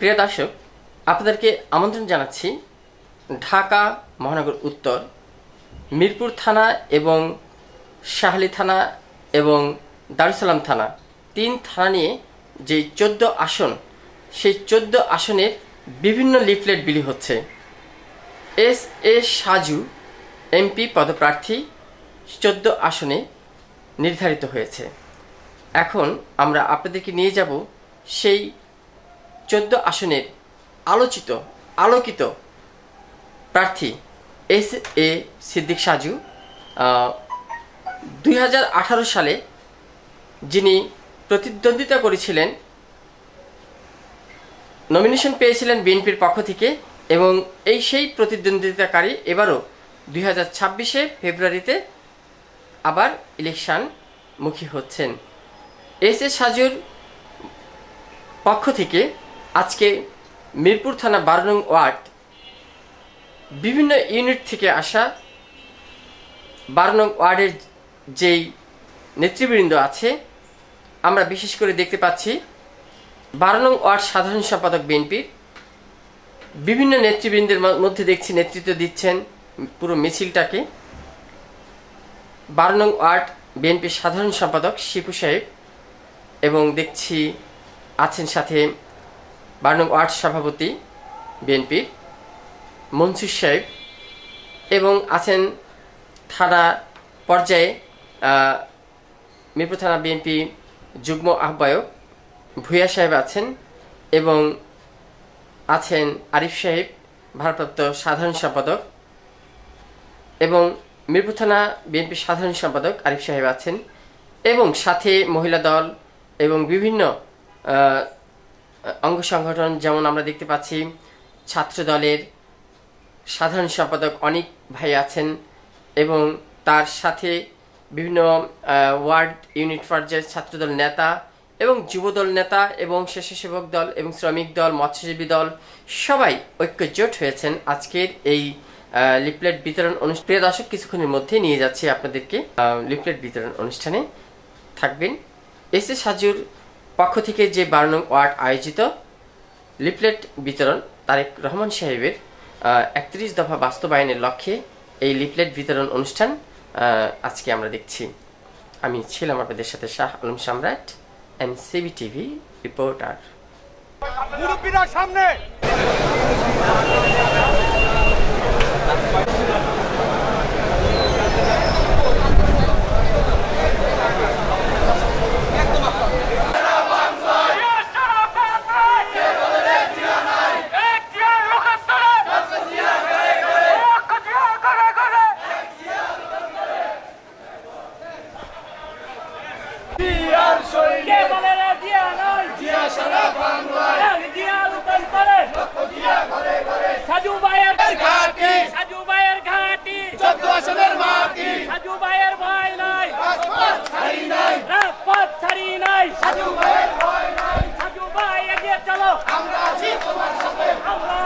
প্রিয় দর্শক, আপনাদেরকে আমন্ত্রণ জানাচ্ছি ঢাকা মহানগর উত্তর মিরপুর থানা এবং শাহলী থানা এবং দারুসালাম থানা, 3 থানা নিয়ে যে 14 আসন, সেই 14 আসনের বিভিন্ন লিফলেট বিলি হচ্ছে। এস এ সাজু এমপি পদপ্রার্থী 14 আসনে নির্ধারিত হয়েছে। এখন আমরা আপনাদেরকে নিয়ে যাব সেই 14 আসনের আলোকিত প্রার্থী এস এ সিদ্দিক সাজু। 2018 সালে যিনি প্রতিদ্বন্দ্বিতা করেছিলেন, নমিনেশন পেয়েছিলেন বিএনপির পক্ষ থেকে, এবং সেই প্রতিদ্বন্দ্বিতাকারী এবারও 2026 ফেব্রুয়ারিতে আবার ইলেকশন মুখী হচ্ছেন। এস এ সাজুর পক্ষ থেকে আজকে মিরপুর থানা 12 নং ওয়ার্ড বিভিন্ন ইউনিট থেকে আসা 12 নং ওয়ার্ডের যেই নেতৃবৃন্দ আছে, আমরা বিশেষ করে দেখতে পাচ্ছি 12 নং ওয়ার্ড সাধারণ সম্পাদক বিএনপির বিভিন্ন নেতৃবৃন্দের মধ্যে দেখছি নেতৃত্ব দিচ্ছেন পুরো মিছিলটাকে 12 নং ওয়ার্ড বিএনপির সাধারণ সম্পাদক শিপু সাহেব, এবং দেখছি আছেন সাথে 12 নং ওয়ার্ড সভাপতি বিএনপির মনসুর সাহেব, এবং আছেন থানা পর্যায়ে মিরপুর থানা বিএনপি যুগ্ম আহ্বায়ক ভূয়া সাহেব আছেন, এবং আছেন আরিফ সাহেব ভারপ্রাপ্ত সাধারণ সম্পাদক, এবং মিরপুর থানা বিএনপি সাধারণ সম্পাদক আরিফ সাহেব আছেন, এবং সাথে মহিলা দল এবং বিভিন্ন অঙ্গ সংগঠন, যেমন আমরা দেখতে পাচ্ছি ছাত্র দলের সাধারণ সম্পাদক অনিক ভাই আছেন, এবং তার সাথে বিভিন্ন ওয়ার্ড ইউনিট পর্যায়ের ছাত্রদল নেতা এবং যুবদল নেতা এবং স্বেচ্ছাসেবক দল এবং শ্রমিক দল, মৎস্যজীবী দল সবাই ঐক্যজোট হয়েছেন আজকের এই লিফলেট বিতরণ অনুষ্ঠান। প্রিয় দর্শক, কিছুক্ষণের মধ্যে নিয়ে যাচ্ছি আপনাদেরকে লিফলেট বিতরণ অনুষ্ঠানে। থাকবেন এস এ সাজুর পক্ষ থেকে যে 12 নং ওয়ার্ড আয়োজিত লিফলেট বিতরণ, তারেক রহমান সাহেবের 31 দফা বাস্তবায়নের লক্ষ্যে এই লিফলেট বিতরণ অনুষ্ঠান আজকে আমরা দেখছি। আমি ছিলাম আপনাদের সাথে শাহ আলম সম্রাট, এনসিবি টিভি রিপোর্টার। মুরব্বীরা সামনে। সাজু ভাইয়ের ঘাটি, সাজু ভাইয়ের ঘাটি, 14 আসনের মাটি, সাজু ভাইয়ের ভয় নাই, রাজপথ ছাড়ি নাই, রাজপথ ছাড়ি নাই, সাজু ভাইয়ের ভয় নাই, সাজু ভাই এগিয়ে চলো, আমরা আছি তোমার সাথে, আমরা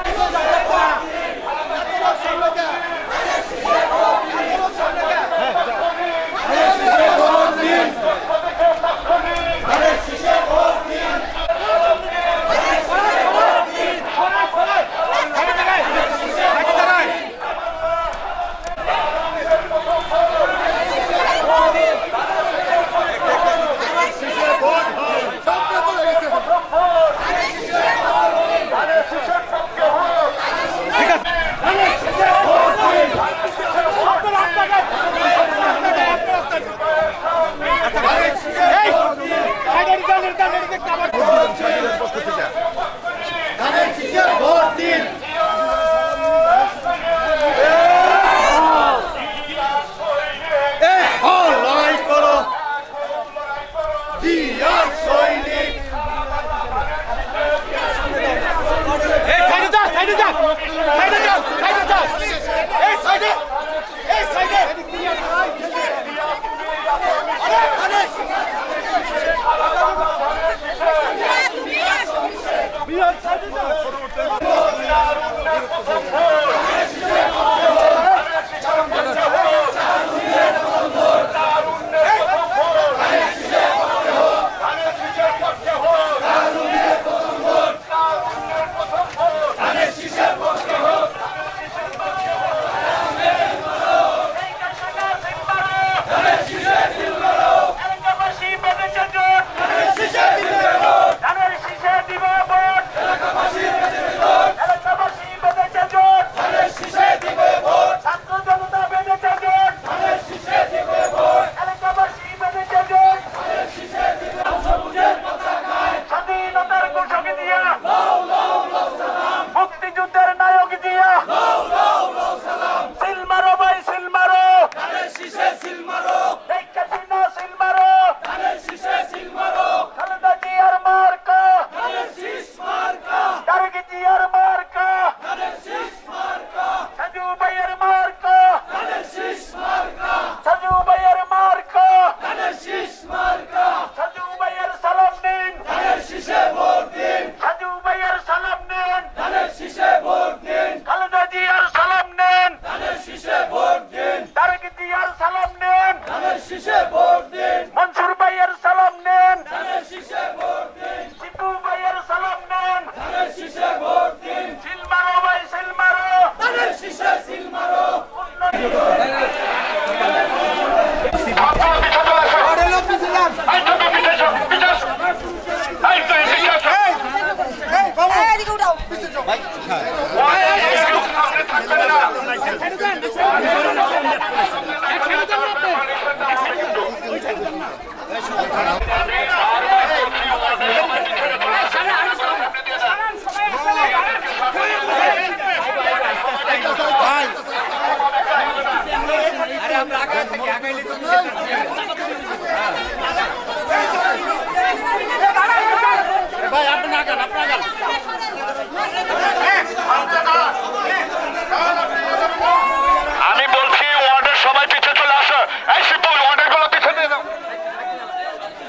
আমি বলছি ওয়ার্ডের সবাই পিছিয়ে চলে আসো। এই শিবুল ওয়ার্ডের গুলো পিছিয়ে দিয়ে দাও,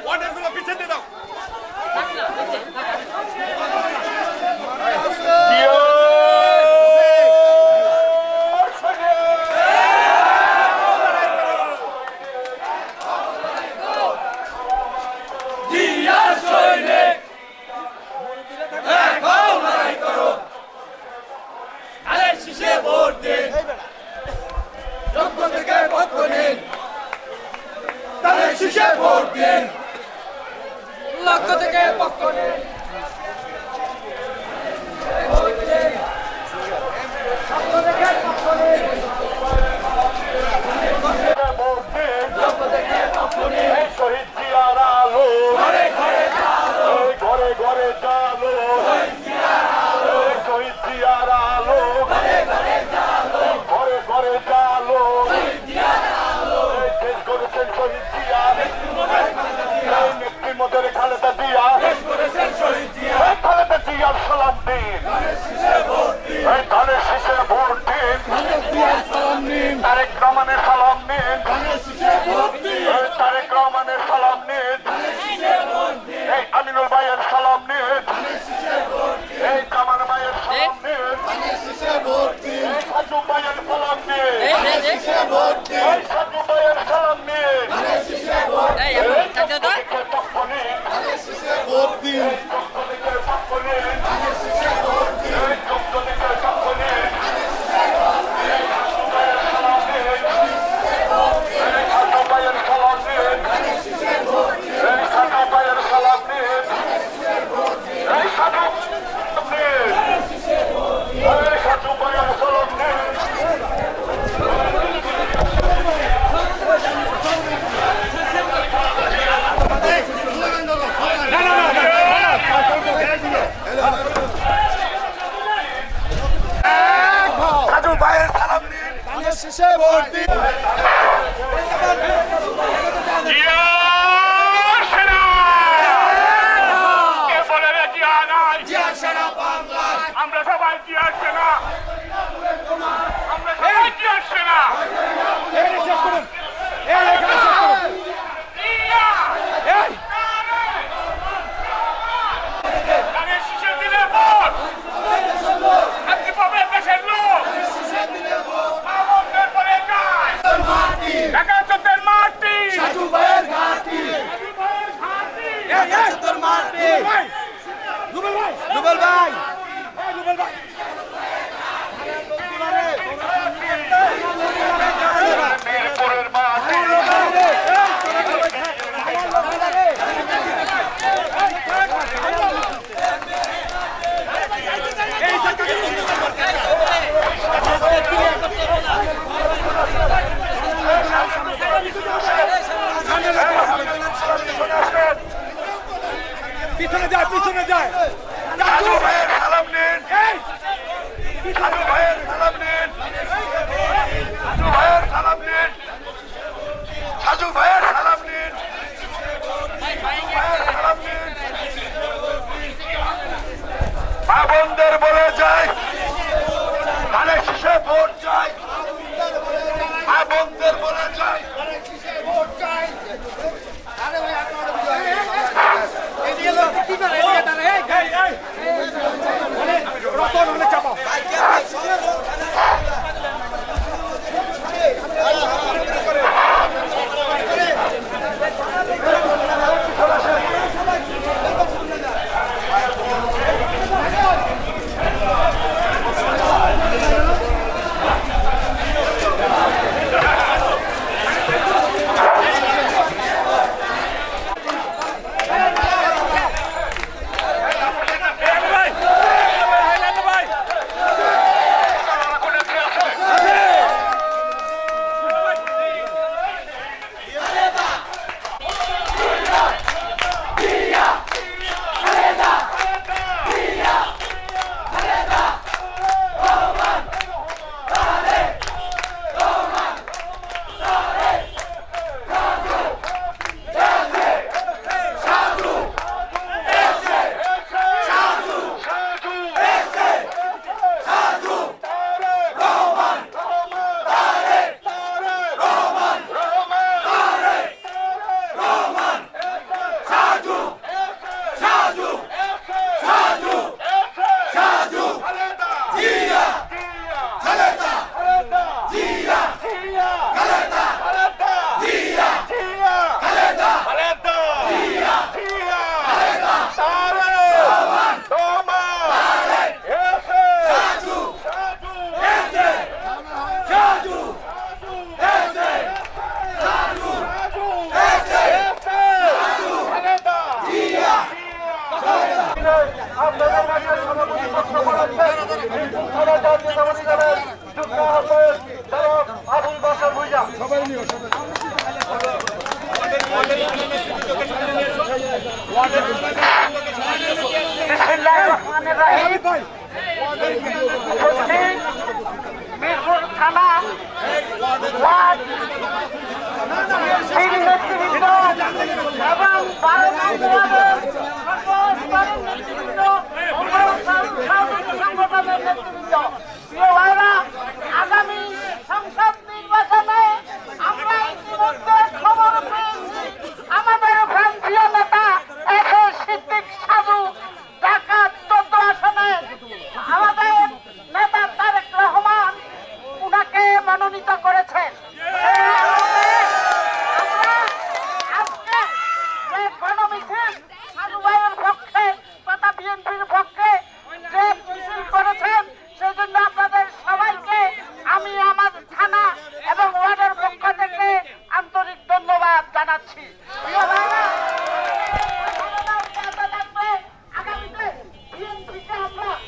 ওয়ার্ডের গুলো পিছিয়ে দিয়ে দাও। লক্ষ থেকে পক্ষ নেই শহীদ জিয়ার আলো ঘরে ঘরে জালো, ঘরে ঘরে জালো, শহীদ জিয়ার আলো ঘরে ঘরে জালো, ঘরে ঘরে জালো, দেশ করেছেন শহীদ জিয়া, নেত্রী মোদের খালেদা জিয়া, খালেদা জিয়ার সালাম দিন, ধানের শীষে ভোট দিন, তারেক রহমানের সালাম নিন, তারেক রহমানের সালাম নিন, এই আমিনুল ভাইয়ের সালাম নিন, এই কামাল ভাইয়ের সালাম নিন, এই সাজু ভাইয়ের সালাম নিন, এই সাজু ভাইয়ের সালাম নিন, পক্ষ নিন, পক্ষ নিন, পক্ষ নিন, পক্ষ নিন, আমরা সবাই জিয়ার সেনা, আমরা সবাই জিয়ার সেনা। শীষের দিনে ভোট আপনি পাবেন দেশের লোক, পরে যায় ঢাকা চোদ্দের মাটি, রুবেল ভাই মিরপুরের মাটি, পিছনে যায় পিছনে যায় সাজু ভাইয়ের সালাম নিন, সাজু ভাইয়ের সালাম নিন, সাজু ভাইয়ের সালাম নিন, সাজু ভাইয়ের সালাম নিন, ভাইয়ের সালাম নিন। মা বোনদের বলে যায় ধানের শীষে ভোট চাই, মা বোনদের বলে যায় ভোট চাই। বাংলাদেশ জাতীয়তাবাদী দলের যুগ্ম আহ্বায়ক জনাব আবুল বাশার ভুইয়া। বিসমিল্লাহির রহমানির রহিম।